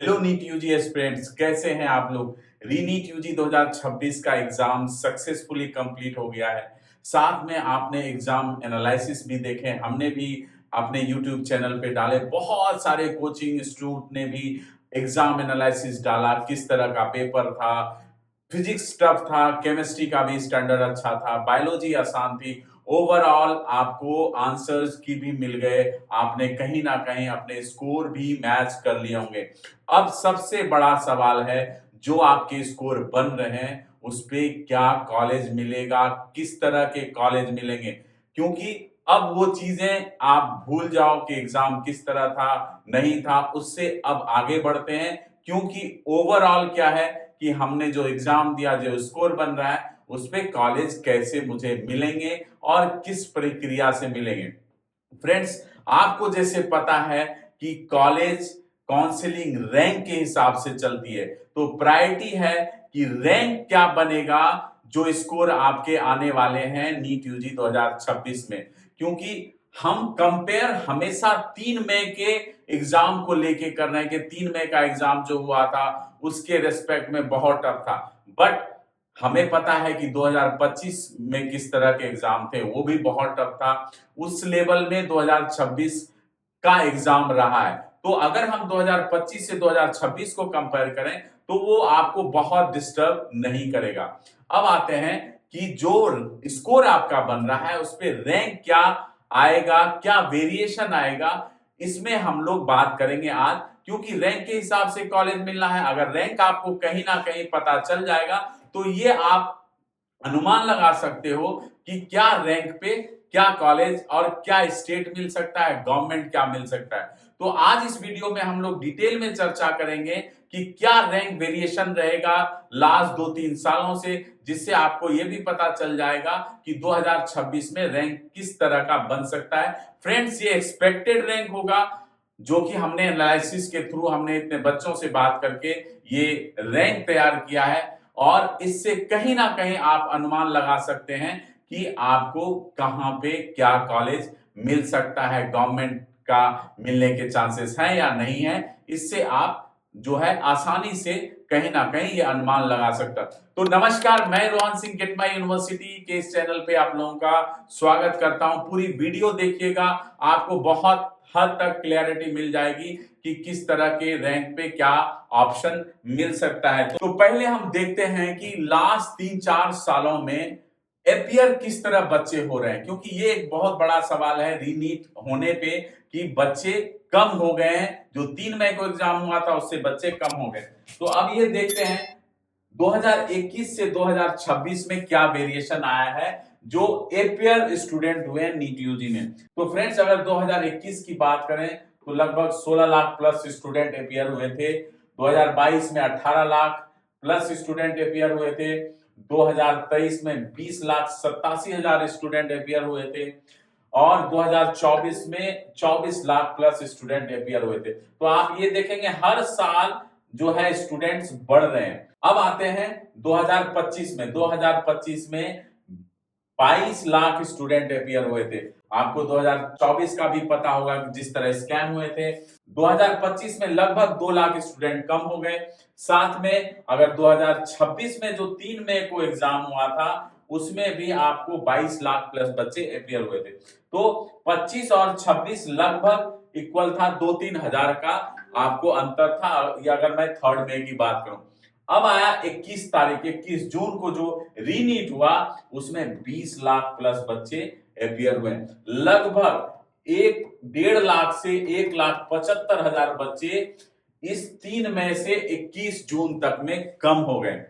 Hello NEET UG aspirants, कैसे हैं आप लोग। रीनीट यूजी 2026 का एग्जाम सक्सेसफुली कंप्लीट हो गया है। साथ में आपने एग्जाम एनालिसिस भी देखे, हमने भी अपने यूट्यूब चैनल पे डाले। बहुत सारे कोचिंग इंस्टीट्यूट ने भी एग्जाम एनालिसिस डाला, किस तरह का पेपर था। फिजिक्स टफ था, केमिस्ट्री का भी स्टैंडर्ड अच्छा था, बायोलॉजी आसान थी। ओवरऑल आपको आंसर्स की भी मिल गए, आपने कहीं ना कहीं अपने स्कोर भी मैच कर लिए होंगे। अब सबसे बड़ा सवाल है, जो आपके स्कोर बन रहे हैं उस पे क्या कॉलेज मिलेगा, किस तरह के कॉलेज मिलेंगे। क्योंकि अब वो चीजें आप भूल जाओ कि एग्जाम किस तरह था, नहीं था, उससे अब आगे बढ़ते हैं। क्योंकि ओवरऑल क्या है कि हमने जो एग्जाम दिया, जो स्कोर बन रहा है, उस पे कॉलेज कैसे मुझे मिलेंगे और किस प्रक्रिया से मिलेंगे। फ्रेंड्स, आपको जैसे पता है कि कॉलेज काउंसलिंग रैंक के हिसाब से चलती है, तो प्रायोरिटी है कि रैंक क्या बनेगा, जो स्कोर आपके आने वाले हैं नीट यूजी 2026 में। क्योंकि हम कंपेयर हमेशा 3 मई के एग्जाम को लेके कर रहे हैं कि 3 मई का एग्जाम जो हुआ था उसके रेस्पेक्ट में बहुत टफ था। बट हमें पता है कि 2025 में किस तरह के एग्जाम थे, वो भी बहुत टफ था। उस लेवल में 2026 का एग्जाम रहा है। तो अगर हम 2025 से 2026 को कंपेयर करें तो वो आपको बहुत डिस्टर्ब नहीं करेगा। अब आते हैं कि जो स्कोर आपका बन रहा है उस पे रैंक क्या आएगा, क्या वेरिएशन आएगा, इसमें हम लोग बात करेंगे आज। क्योंकि रैंक के हिसाब से कॉलेज मिलना है। अगर रैंक आपको कहीं ना कहीं पता चल जाएगा तो ये आप अनुमान लगा सकते हो कि क्या रैंक पे क्या कॉलेज और क्या स्टेट मिल सकता है, गवर्नमेंट क्या मिल सकता है। तो आज इस वीडियो में हम लोग डिटेल में चर्चा करेंगे कि क्या रैंक वेरिएशन रहेगा लास्ट 2-3 सालों से, जिससे आपको यह भी पता चल जाएगा कि 2026 में रैंक किस तरह का बन सकता है। फ्रेंड्स, ये एक्सपेक्टेड रैंक होगा, जो कि हमने एनालिसिस के थ्रू, हमने इतने बच्चों से बात करके ये रैंक तैयार किया है। और इससे कहीं ना कहीं आप अनुमान लगा सकते हैं कि आपको कहां पे क्या कॉलेज मिल सकता है, गवर्नमेंट का मिलने के चांसेस हैं या नहीं है। इससे आप जो है आसानी से कहीं ना कहीं ये अनुमान लगा सकता। तो नमस्कार, मैं Rohan Singh get my university के इस चैनल पे आप लोगों का स्वागत करता हूं। पूरी वीडियो देखिएगा, आपको बहुत हद तक क्लैरिटी मिल जाएगी कि किस तरह के रैंक पे क्या ऑप्शन मिल सकता है। तो पहले हम देखते हैं कि लास्ट 3-4 सालों में अपियर किस तरह बच्चे हो रहे हैं। क्योंकि ये एक बहुत बड़ा सवाल है रीनीट होने पे कि बच्चे कम हो गए हैं। जो 3 मई को एग्जाम हुआ था उससे बच्चे कम हो गए। तो अब ये देखते हैं 2021 से 2026 में क्या वेरिएशन आया है जो एपियर स्टूडेंट हुए नीट यूजी में। तो फ्रेंड्स, अगर 2021 की बात करें तो लगभग 16 लाख प्लस स्टूडेंट एपियर हुए थे। 2022 में 18 लाख प्लस स्टूडेंट एपियर हुए थे। 2023 में 20,87,000 स्टूडेंट एपियर हुए थे। और 2024 में 24 लाख प्लस स्टूडेंट एपियर हुए थे। तो आप ये देखेंगे हर साल जो है स्टूडेंट्स बढ़ रहे हैं। अब आते हैं 2025 में। 2025 में 22 लाख स्टूडेंट अपियर हुए थे। आपको 2024 का भी पता होगा कि जिस तरह स्कैम हुए थे। 2025 में लगभग 2 लाख स्टूडेंट कम हो गए। साथ में अगर 2026 में जो 3 मई को एग्जाम हुआ था उसमें भी आपको 22 लाख प्लस बच्चे अपियर हुए थे। तो 25 और 26 लगभग इक्वल था, 2-3 हजार का आपको अंतर था। या अगर मैं 3 मई की बात करूं, अब आया 21 तारीख, 21 जून को जो रीनीट हुआ उसमें 20 लाख प्लस बच्चे अपियर हुए। लगभग 1.5 लाख से 1,75,000 बच्चे इस 3 मई से 21 जून तक में कम हो गए।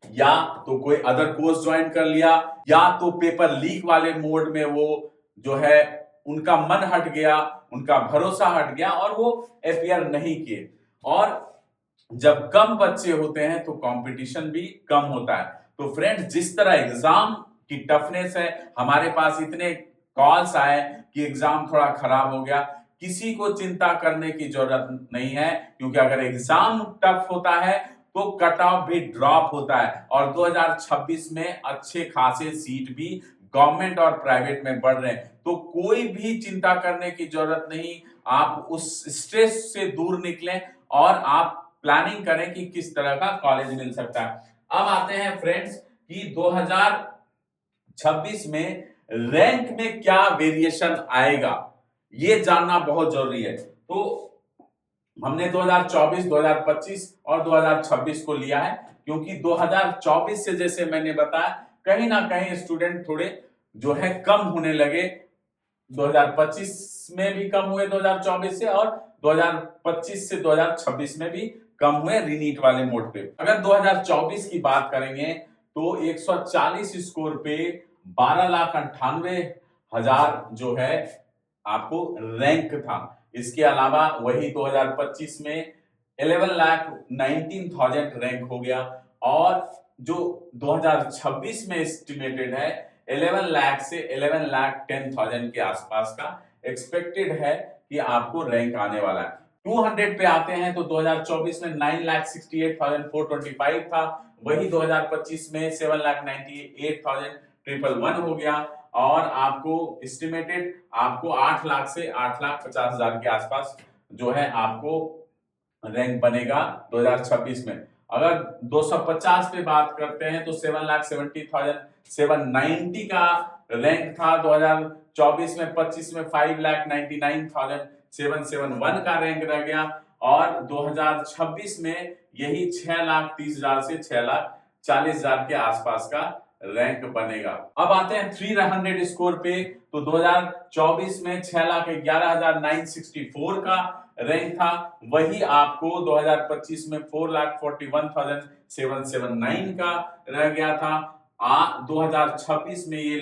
या तो कोई अदर कोर्स ज्वाइन कर लिया, या तो पेपर लीक वाले मोड में वो जो है उनका मन हट गया, उनका भरोसा हट गया और वो अपियर नहीं किए। और जब कम बच्चे होते हैं तो कंपटीशन भी कम होता है। तो फ्रेंड्स, जिस तरह एग्जाम की टफनेस है, हमारे पास इतने कॉल्स आए कि एग्जाम थोड़ा खराब हो गया, किसी को चिंता करने की जरूरत नहीं है। क्योंकि अगर एग्जाम टफ होता है तो कट ऑफ भी ड्रॉप होता है। और 2026 में अच्छे खासे सीट भी गवर्नमेंट और प्राइवेट में बढ़ रहे हैं। तो कोई भी चिंता करने की जरूरत नहीं, आप उस स्ट्रेस से दूर निकलें और आप प्लानिंग करें कि किस तरह का कॉलेज मिल सकता है। अब आते हैं फ्रेंड्स कि 2026 में रैंक में क्या वेरिएशन आएगा, ये जानना बहुत जरूरी है। तो हमने 2024, 2025 और 2026 को लिया है, क्योंकि 2024 से जैसे मैंने बताया कहीं ना कहीं स्टूडेंट थोड़े जो है कम होने लगे, 2025 में भी कम हुए 2024 से, और 2025 से 2026 में भी कम हुए रीनीट वाले मोड पे। अगर 2024 की बात करेंगे तो 140 स्कोर पे 12,98,000 जो है आपको रैंक था। इसके अलावा वही 2025 में 11,19,000 रैंक हो गया, और जो 2026 में एस्टिमेटेड है 11 लाख से 11,10,000 के आसपास का एक्सपेक्टेड है कि आपको रैंक आने वाला है। 200 पे आते हैं तो 2024 में 9,68,425 था, वही 2025 में 7,98,111 हो गया, और आपको एस्टिमेटेड आपको 8 लाख से 8,50,000 के आसपास जो है आपको रैंक बनेगा 2026 में। अगर 250 पे बात करते हैं तो 7,70,790 का रैंक था 2024 में। 25 में 5,99,771 का रैंक रह गया, और 2026 में यही 6,30,000 से 6,40,000 के आसपास का रैंक बनेगा। अब आते हैं 300 स्कोर पे, तो 2024 में 6,11,964 का रैंक था, वही आपको 2025 में 4,41,779 का रह गया था। 2026 में ये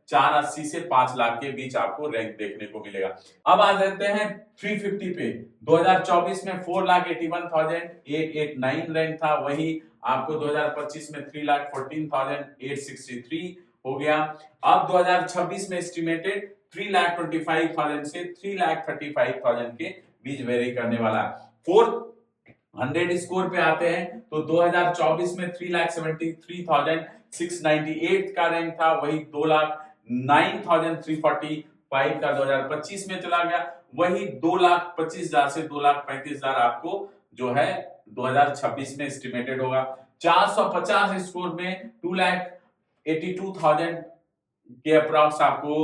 480 से 5 लाख के बीच आपको रैंक देखने को मिलेगा। अब आ जाते हैं 350 पे, 2024 में 4,81,889 रैंक था, वही आपको 2025 में 3,14,863 हो गया। अब 2026 में एस्टिमेटेड 3,25,000 से 3,35,000 के बीच वेरी करने वाला है। 400 स्कोर पे आते हैं तो 2024 में 3,73,698 का रैंक था, वही 2,09,345 का 2025 में चला गया, वही 2,25,000 से 2,35,000 आपको जो है 2026 में एस्टिमेटेड होगा। 450 स्कोर में 2,82,000 के अप्रॉक्स आपको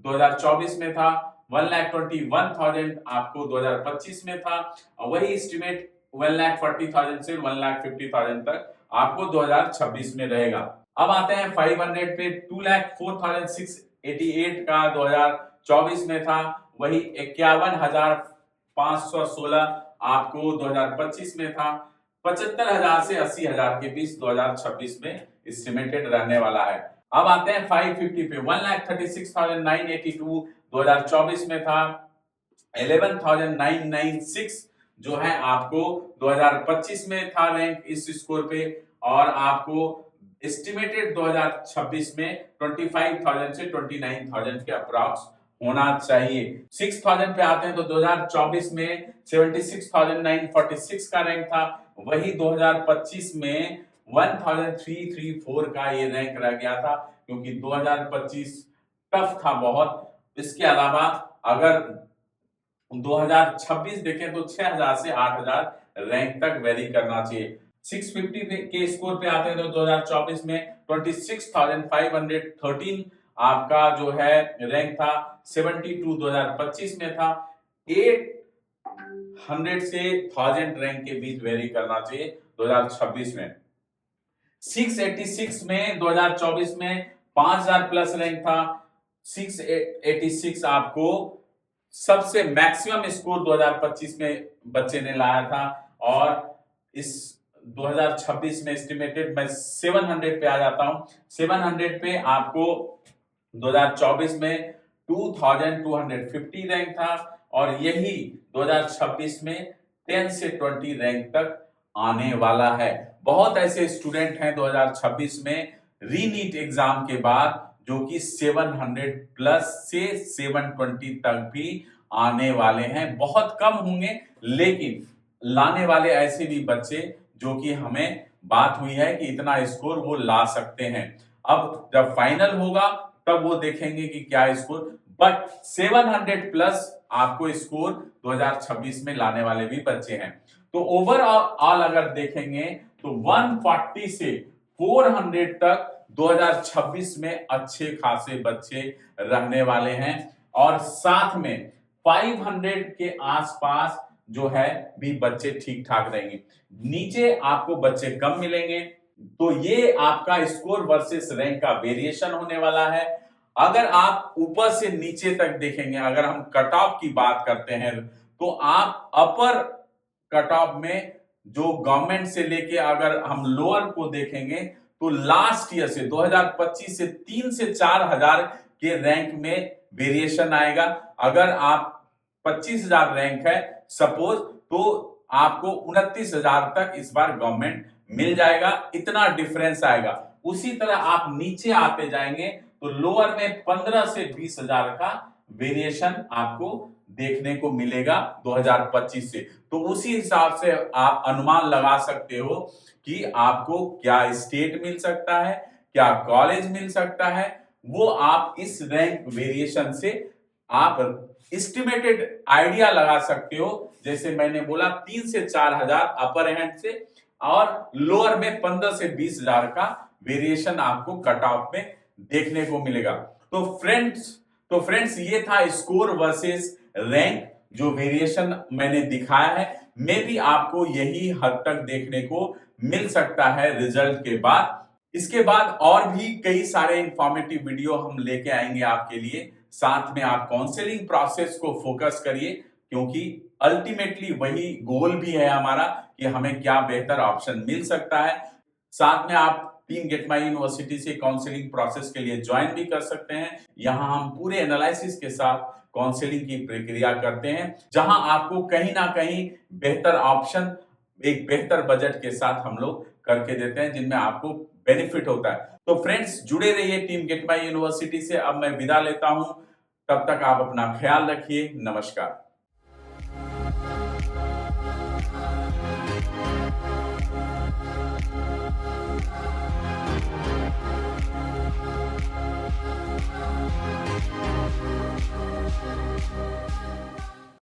2024 में था, 1,21,000 आपको 2025 में था, और वही एस्टिमेट 1,40,000 से 1,50,000 तक आपको 2026 में रहेगा। अब आते हैं 500 पे, 2,04,688 का 2024 में था, वही 51,516 आपको 2025 में था, 75,000 से 80,000 के बीच 2026 में एस्टिमेटेड रहने वाला है। अब आते हैं 550 पे, 1,36,982 2024 में था, 11,996 जो है आपको 2025 में था रैंक इस स्कोर पे, और आपको एस्टिमेटेड 2026 में 25,000 से 29,000 के अप्रॉक्स होना चाहिए। 6,000 पे आते हैं तो 2024 में 76,946 का रैंक था, वही 2025 में 1,334 का ये रैंक रह गया था, क्योंकि 2025 टफ था बहुत। इसके अलावा अगर 2026 देखें तो 6,000 से 8,000 रैंक तक वेरी करना चाहिए। 650 के स्कोर पे आते हैं तो 2024 में 26,513 आपका जो है रैंक था, 72 2025 में था, 800 से 1000 रैंक के बीच वेरी करना चाहिए 2026 में। 686 में 2024 में 5,000 प्लस रैंक था, 686 आपको सबसे मैक्सिमम स्कोर 2025 में बच्चे ने लाया था, और इस 2026 में एस्टिमेटेड मैं 700 पे आ जाता हूं। 700 पे आपको 2024 में 2,250 रैंक था, और यही 2026 में 10 से 20 रैंक तक आने वाला है। बहुत ऐसे स्टूडेंट हैं 2026 में रीनीट एग्जाम के बाद जो कि 700 प्लस से 720 तक भी आने वाले हैं। बहुत कम होंगे, लेकिन लाने वाले ऐसे भी बच्चे जो कि हमें बात हुई है कि इतना स्कोर वो ला सकते हैं। अब जब फाइनल होगा तब वो देखेंगे कि क्या स्कोर, बट 700 प्लस आपको स्कोर 2026 में लाने वाले भी बच्चे हैं। तो ओवरऑल अगर देखेंगे तो 140 से 400 तक 2026 में अच्छे खासे बच्चे रहने वाले हैं, और साथ में 500 के आसपास जो है भी बच्चे ठीक ठाक रहेंगे। नीचे आपको बच्चे कम मिलेंगे। तो ये आपका स्कोर वर्सेस रैंक का वेरिएशन होने वाला है। अगर आप ऊपर से नीचे तक देखेंगे, अगर हम कट ऑफ की बात करते हैं, तो आप अपर कट ऑफ में जो गवर्नमेंट से लेके अगर हम लोअर को देखेंगे तो लास्ट ईयर से 2025 से 3 से 4 हजार के रैंक में वेरिएशन आएगा। अगर आप 25,000 रैंक है सपोज, तो आपको 29,000 तक इस बार गवर्नमेंट मिल जाएगा, इतना डिफरेंस आएगा। उसी तरह आप नीचे आते जाएंगे तो लोअर में 15 से 20,000 का वेरिएशन आपको देखने को मिलेगा 2025 से। तो उसी हिसाब से आप अनुमान लगा सकते हो कि आपको क्या स्टेट मिल सकता है, क्या कॉलेज मिल सकता है। वो आप इस रैंक वेरिएशन से आप एस्टिमेटेड आइडिया लगा सकते हो। जैसे मैंने बोला 3 से 4 हजार अपर हैंड से, और लोअर में 15 से 20,000 का वेरिएशन आपको कट ऑफ में देखने को मिलेगा। तो फ्रेंड्स ये था स्कोर वर्सेस रैंक जो वेरिएशन मैंने दिखाया है। मे भी आपको यही हद तक देखने को मिल सकता है रिजल्ट के बाद। इसके बाद और भी कई सारे इंफॉर्मेटिव वीडियो हम लेके आएंगे आपके लिए। साथ में आप काउंसलिंग प्रोसेस को फोकस करिए, क्योंकि अल्टीमेटली वही गोल भी है हमारा कि हमें क्या बेहतर ऑप्शन मिल सकता है। साथ में आप टीम गेट माई यूनिवर्सिटी से काउंसलिंग प्रोसेस के लिए ज्वाइन भी कर सकते हैं। यहां हम पूरे एनालिसिस के साथ काउंसलिंग की प्रक्रिया करते हैं, जहां आपको कहीं ना कहीं बेहतर ऑप्शन एक बेहतर बजट के साथ हम लोग करके देते हैं, जिनमें आपको बेनिफिट होता है। तो फ्रेंड्स जुड़े रहिए टीम गेट माई यूनिवर्सिटी से। अब मैं विदा लेता हूं, तब तक आप अपना ख्याल रखिए। नमस्कार।